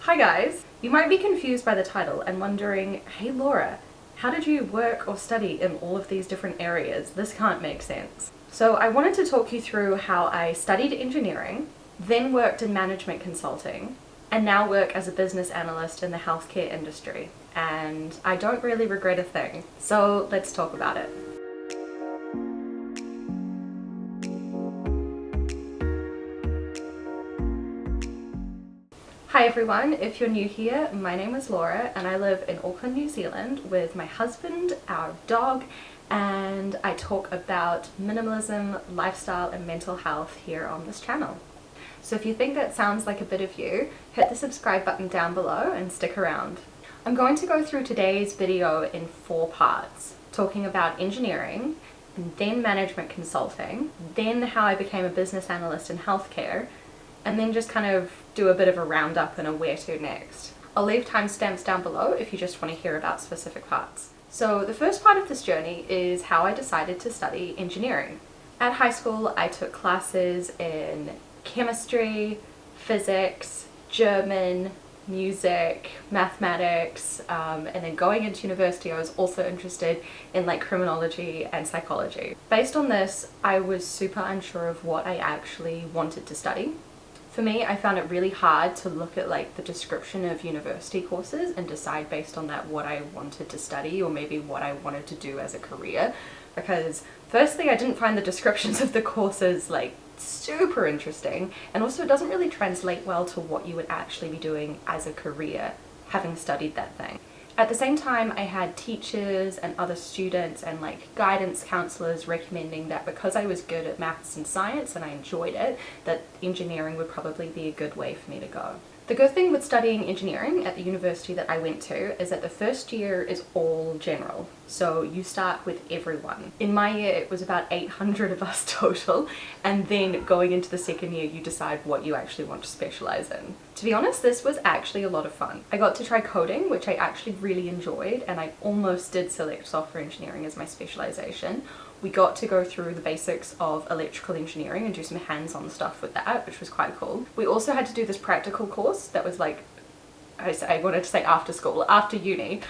Hi guys! You might be confused by the title and wondering, hey Laura, how did you work or study in all of these different areas? This can't make sense. So I wanted to talk you through how I studied engineering, then worked in management consulting, and now work as a business analyst in the healthcare industry. And I don't really regret a thing. So let's talk about it. Hi everyone, if you're new here, my name is Laura and I live in Auckland, New Zealand with my husband, our dog, and I talk about minimalism, lifestyle and mental health here on this channel. So if you think that sounds like a bit of you, hit the subscribe button down below and stick around. I'm going to go through today's video in 4 parts, talking about engineering, and then management consulting, then how I became a business analyst in healthcare, and then just kind of do a bit of a roundup and a where to next. I'll leave timestamps down below if you just want to hear about specific parts. So the first part of this journey is how I decided to study engineering. At high school, I took classes in chemistry, physics, German, music, mathematics, and then going into university I was also interested in like criminology and psychology. Based on this, I was super unsure of what I actually wanted to study. For me, I found it really hard to look at like the description of university courses and decide based on that what I wanted to study or maybe what I wanted to do as a career, because firstly I didn't find the descriptions of the courses like super interesting, and also it doesn't really translate well to what you would actually be doing as a career having studied that thing. At the same time, I had teachers and other students and like guidance counselors recommending that because I was good at maths and science and I enjoyed it, that engineering would probably be a good way for me to go. The good thing with studying engineering at the university that I went to is that the first year is all general. So you start with everyone. In my year it was about 800 of us total, and then going into the second year you decide what you actually want to specialize in. To be honest, this was actually a lot of fun. I got to try coding, which I actually really enjoyed, and I almost did select software engineering as my specialization. We got to go through the basics of electrical engineering and do some hands-on stuff with that, which was quite cool. We also had to do this practical course that was like, I wanted to say after school, after uni,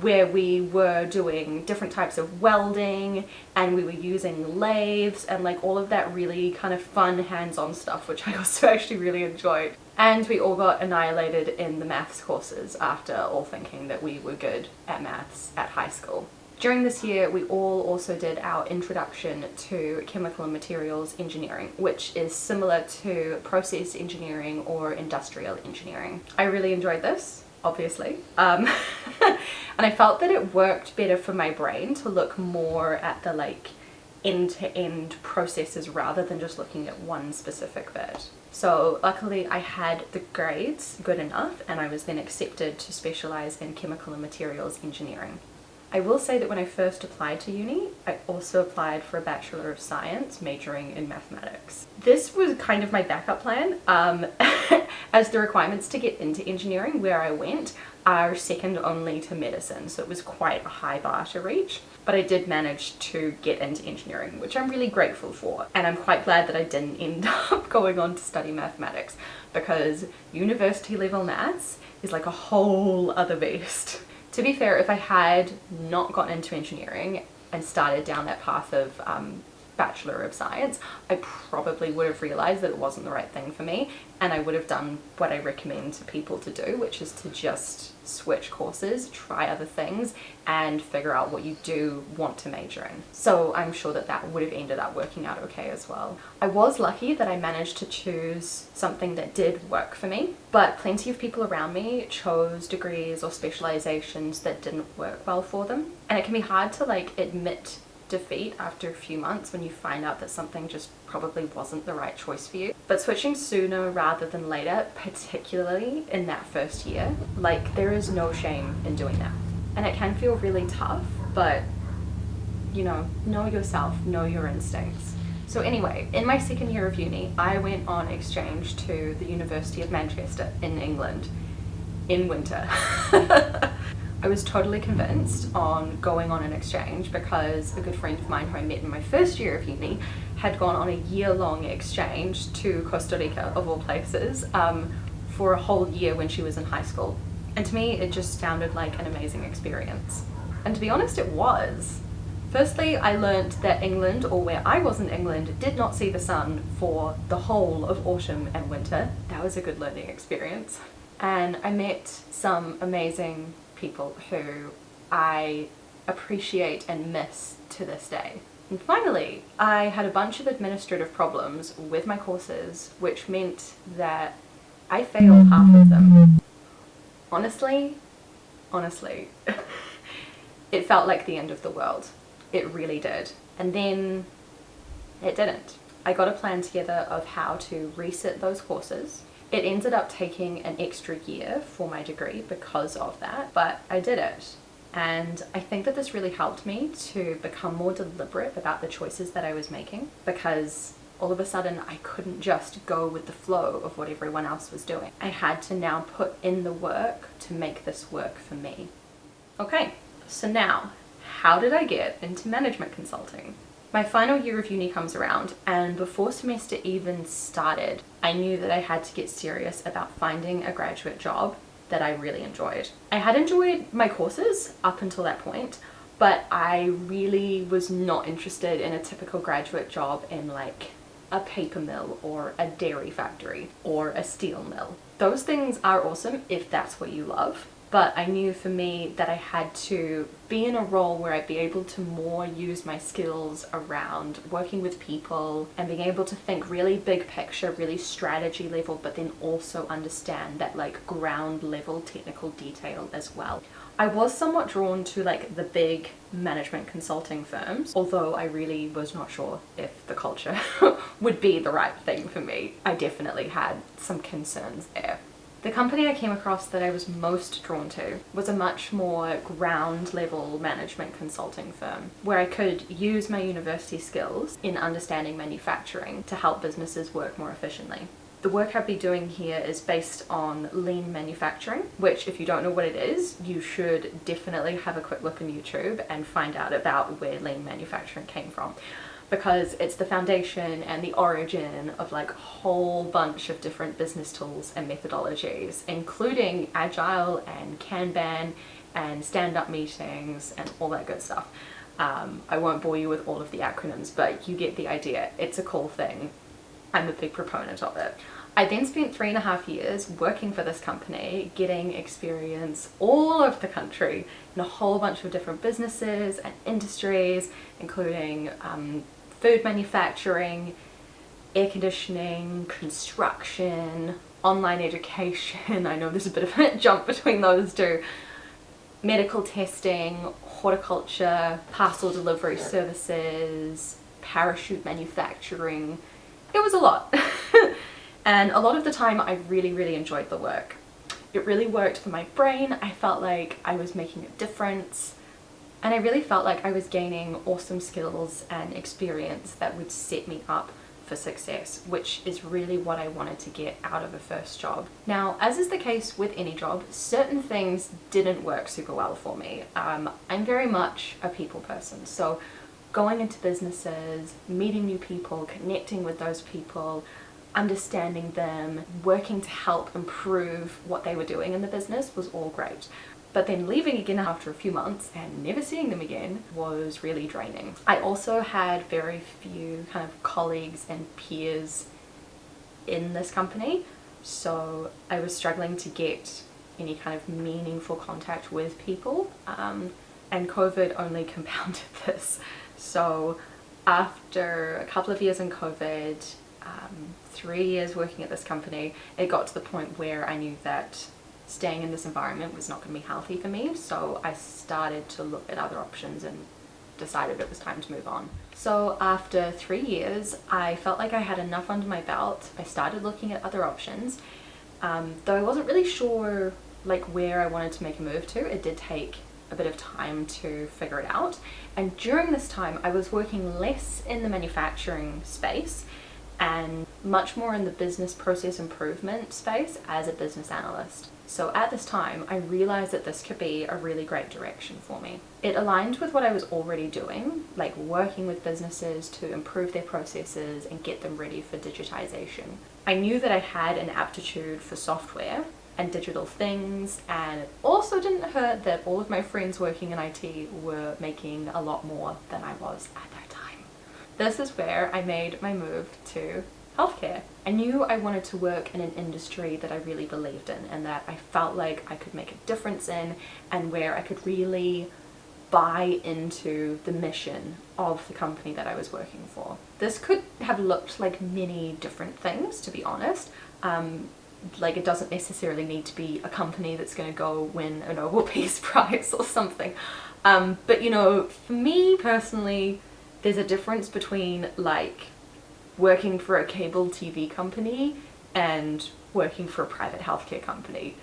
where we were doing different types of welding and we were using lathes and like all of that really kind of fun hands-on stuff, which I also actually really enjoyed. And we all got annihilated in the maths courses after all thinking that we were good at maths at high school. During this year, we all also did our introduction to chemical and materials engineering, which is similar to process engineering or industrial engineering. I really enjoyed this, obviously, and I felt that it worked better for my brain to look more at the like end-to-end processes rather than just looking at one specific bit. So luckily I had the grades good enough and I was then accepted to specialize in chemical and materials engineering. I will say that when I first applied to uni, I also applied for a Bachelor of Science majoring in mathematics. This was kind of my backup plan, as the requirements to get into engineering where I went are second only to medicine, so it was quite a high bar to reach. But I did manage to get into engineering, which I'm really grateful for, and I'm quite glad that I didn't end up going on to study mathematics, because university level maths is like a whole other beast. To be fair, if I had not gotten into engineering and started down that path of Bachelor of Science, I probably would have realized that it wasn't the right thing for me, and I would have done what I recommend to people to do, which is to just switch courses, try other things, and figure out what you do want to major in. So I'm sure that that would have ended up working out okay as well. I was lucky that I managed to choose something that did work for me, but plenty of people around me chose degrees or specializations that didn't work well for them. And it can be hard to like admit defeat after a few months when you find out that something just probably wasn't the right choice for you. But switching sooner rather than later, particularly in that first year, like there is no shame in doing that. And it can feel really tough, but you know yourself, know your instincts. So anyway, in my second year of uni, I went on exchange to the University of Manchester in England in winter. I was totally convinced on going on an exchange because a good friend of mine who I met in my first year of uni had gone on a year-long exchange to Costa Rica, of all places, for a whole year when she was in high school. And to me, it just sounded like an amazing experience. And to be honest, it was. Firstly, I learned that England, or where I was in England, did not see the sun for the whole of autumn and winter. That was a good learning experience. And I met some amazing people who I appreciate and miss to this day. And finally, I had a bunch of administrative problems with my courses, which meant that I failed half of them. Honestly, it felt like the end of the world. It really did. And then it didn't. I got a plan together of how to resit those courses. It ended up taking an extra year for my degree because of that, but I did it. And I think that this really helped me to become more deliberate about the choices that I was making, because all of a sudden I couldn't just go with the flow of what everyone else was doing. I had to now put in the work to make this work for me. Okay, so now, how did I get into management consulting? My final year of uni comes around, and before semester even started, I knew that I had to get serious about finding a graduate job that I really enjoyed. I had enjoyed my courses up until that point, but I really was not interested in a typical graduate job in like a paper mill or a dairy factory or a steel mill. Those things are awesome if that's what you love, but I knew for me that I had to be in a role where I'd be able to more use my skills around working with people and being able to think really big picture, really strategy level, but then also understand that like ground level technical detail as well. I was somewhat drawn to like the big management consulting firms, although I really was not sure if the culture would be the right thing for me. I definitely had some concerns there. The company I came across that I was most drawn to was a much more ground level management consulting firm, where I could use my university skills in understanding manufacturing to help businesses work more efficiently. The work I'd be doing here is based on lean manufacturing, which if you don't know what it is, you should definitely have a quick look on YouTube and find out about where lean manufacturing came from, because it's the foundation and the origin of like a whole bunch of different business tools and methodologies, including Agile and Kanban and stand-up meetings and all that good stuff. I won't bore you with all of the acronyms, but you get the idea. It's a cool thing. I'm a big proponent of it. I then spent 3.5 years working for this company, getting experience all over the country in a whole bunch of different businesses and industries, including food manufacturing, air conditioning, construction, online education. I know there's a bit of a jump between those two. Medical testing, horticulture, parcel delivery services, parachute manufacturing. It was a lot. And a lot of the time I really enjoyed the work. It really worked for my brain. I felt like I was making a difference. And I really felt like I was gaining awesome skills and experience that would set me up for success, which is really what I wanted to get out of a first job. Now, as is the case with any job, certain things didn't work super well for me. I'm very much a people person, so going into businesses, meeting new people, connecting with those people, understanding them, working to help improve what they were doing in the business was all great. But then leaving again after a few months and never seeing them again was really draining. I also had very few kind of colleagues and peers in this company, so I was struggling to get any kind of meaningful contact with people, and COVID only compounded this. So after a couple of years in COVID, 3 years working at this company, it got to the point where I knew that staying in this environment was not going to be healthy for me, so I started to look at other options and decided it was time to move on. So after 3 years, I felt like I had enough under my belt. I started looking at other options, though I wasn't really sure like where I wanted to make a move to. It did take a bit of time to figure it out, and during this time I was working less in the manufacturing space and much more in the business process improvement space as a business analyst. So at this time, I realized that this could be a really great direction for me. It aligned with what I was already doing, like working with businesses to improve their processes and get them ready for digitization. I knew that I had an aptitude for software and digital things, and it also didn't hurt that all of my friends working in IT were making a lot more than I was at that time. This is where I made my move to healthcare. I knew I wanted to work in an industry that I really believed in and that I felt like I could make a difference in, and where I could really buy into the mission of the company that I was working for. This could have looked like many different things, to be honest. Like, it doesn't necessarily need to be a company that's going to go win a Nobel Peace Prize or something. But you know, for me personally, there's a difference between like working for a cable TV company and working for a private healthcare company.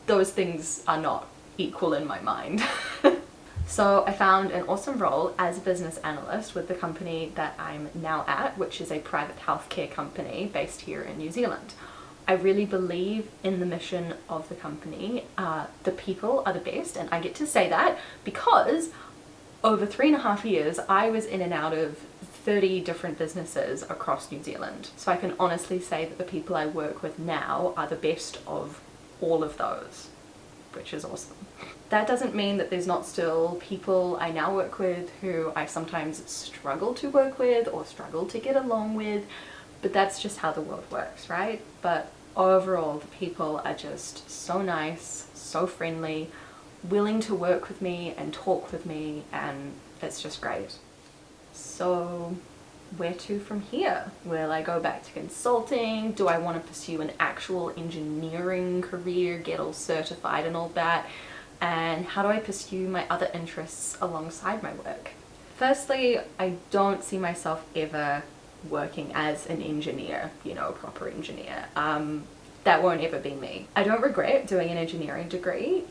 Those things are not equal in my mind. So I found an awesome role as a business analyst with the company that I'm now at, which is a private healthcare company based here in New Zealand. I really believe in the mission of the company. The people are the best, and I get to say that because over 3.5 years, I was in and out of 30 different businesses across New Zealand. So I can honestly say that the people I work with now are the best of all of those, which is awesome. That doesn't mean that there's not still people I now work with who I sometimes struggle to work with or struggle to get along with, but that's just how the world works, right? But overall, the people are just so nice, so friendly, willing to work with me and talk with me, and it's just great. So where to from here? Will I go back to consulting? Do I want to pursue an actual engineering career, get all certified and all that? And how do I pursue my other interests alongside my work? Firstly, I don't see myself ever working as an engineer, you know, a proper engineer. That won't ever be me. I don't regret doing an engineering degree.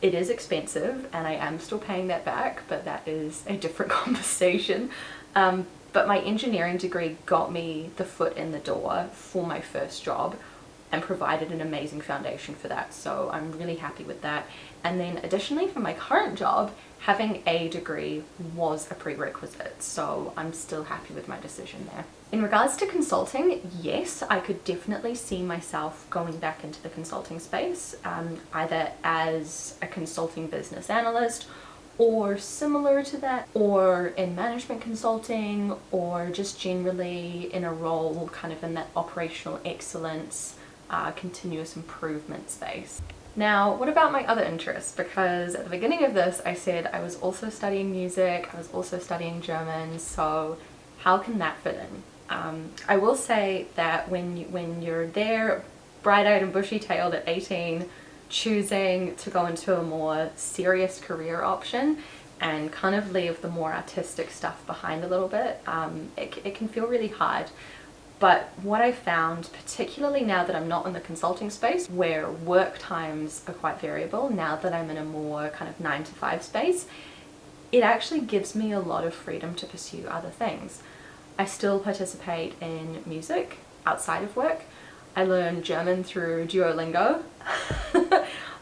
It is expensive and I am still paying that back, but that is a different conversation. But my engineering degree got me the foot in the door for my first job and provided an amazing foundation for that. So I'm really happy with that. And then additionally, for my current job, having a degree was a prerequisite. So I'm still happy with my decision there. In regards to consulting, yes, I could definitely see myself going back into the consulting space, either as a consulting business analyst or similar to that, or in management consulting, or just generally in a role kind of in that operational excellence, continuous improvement space. Now, what about my other interests? Because at the beginning of this, I said I was also studying music, I was also studying German, so how can that fit in? I will say that when you're there, bright-eyed and bushy-tailed at 18, choosing to go into a more serious career option and kind of leave the more artistic stuff behind a little bit, it can feel really hard. But what I found, particularly now that I'm not in the consulting space, where work times are quite variable, now that I'm in a more kind of 9-to-5 space, it actually gives me a lot of freedom to pursue other things. I still participate in music outside of work. I learn German through Duolingo.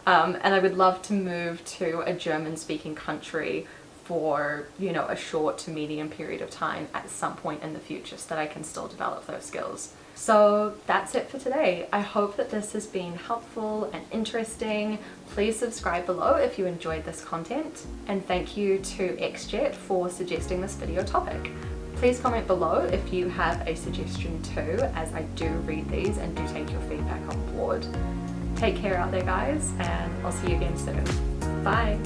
And I would love to move to a German-speaking country for, you know, a short to medium period of time at some point in the future so that I can still develop those skills. So that's it for today. I hope that this has been helpful and interesting. Please subscribe below if you enjoyed this content, and thank you to XJet for suggesting this video topic. Please comment below if you have a suggestion too, as I do read these and do take your feedback on board. Take care out there, guys, and I'll see you again soon. Bye!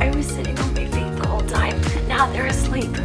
I was sitting on my feet the whole time, and now they're asleep.